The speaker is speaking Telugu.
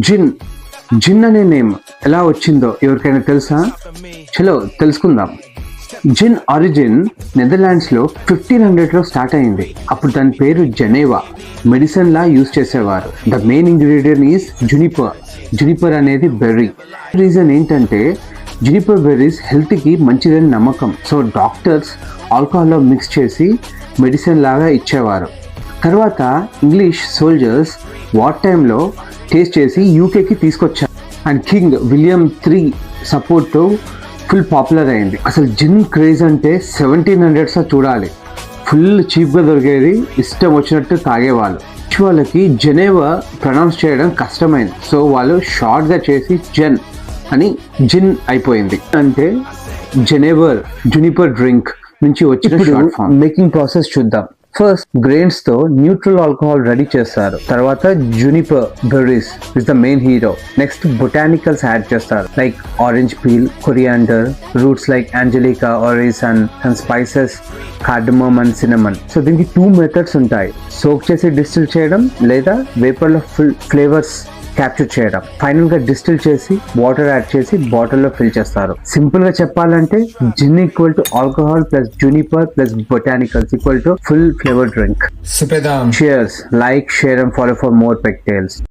జిన్ జిన్ అనే నేమ్ ఎలా వచ్చిందో ఎవరికైనా తెలుసా? చలో తెలుసుకుందాం. జిన్ ఆరిజిన్ నెదర్లాండ్స్ లో 1500 లో స్టార్ట్ అయింది. అప్పుడు దాని పేరు జెనేవా. మెడిసిన్ లా యూజ్ చేసేవారు. The main ingredient is Juniper. Juniper అనేది బెర్రీ. రీజన్ ఏంటంటే జునిపర్ బెర్రీస్ హెల్త్ కి మంచిదని నమ్మకం. సో డాక్టర్స్ ఆల్కహాల్లో మిక్స్ చేసి మెడిసిన్ లాగా ఇచ్చేవారు. తర్వాత ఇంగ్లీష్ సోల్జర్స్ వార్ టైంలో టేస్ట్ చేసి యూకేకి తీసుకొచ్చారు. అండ్ కింగ్ విలియం III సపోర్ట్తో ఫుల్ పాపులర్ అయింది. అసలు జిన్ క్రేజ్ అంటే 1700s చూడాలి. ఫుల్ చీప్గా దొరికేది, ఇష్టం వచ్చినట్టు తాగేవాళ్ళు. వాళ్ళకి జెనేవా ప్రొనౌన్స్ చేయడం కష్టమైంది. సో వాళ్ళు షార్ట్గా చేసి జెన్ అని జిన్ అయిపోయింది. అంటే జెనేవర్ జునిపర్ డ్రింక్ నుంచి వచ్చిన షార్ట్ ఫామ్. మేకింగ్ ప్రాసెస్ చూద్దాం. ఫస్ట్ గ్రెయిన్స్ తో న్యూట్రల్ ఆల్కహాల్ రెడీ చేస్తారు. తర్వాత juniper berries is the main hero. Next botanicals add చేస్తారు like orange peel, coriander, roots like angelica, orris and spices, cardamom and cinnamon. So దీనికి 2 మెథడ్స్ ఉంటాయి. సోక్ చేసి డిస్టిల్ చేయడం లేదా వేపర్ లో ఫుల్ ఫ్లేవర్స్ క్యాప్చర్ చేయడం. ఫైనల్ గా డిస్టిల్ చేసి వాటర్ యాడ్ చేసి బాటిల్ లో ఫిల్ చేస్తారు. సింపుల్ గా చెప్పాలంటే gin equal to alcohol plus juniper plus botanicals equal to full flavour drink. Cheers, like, share and follow for more peg tales.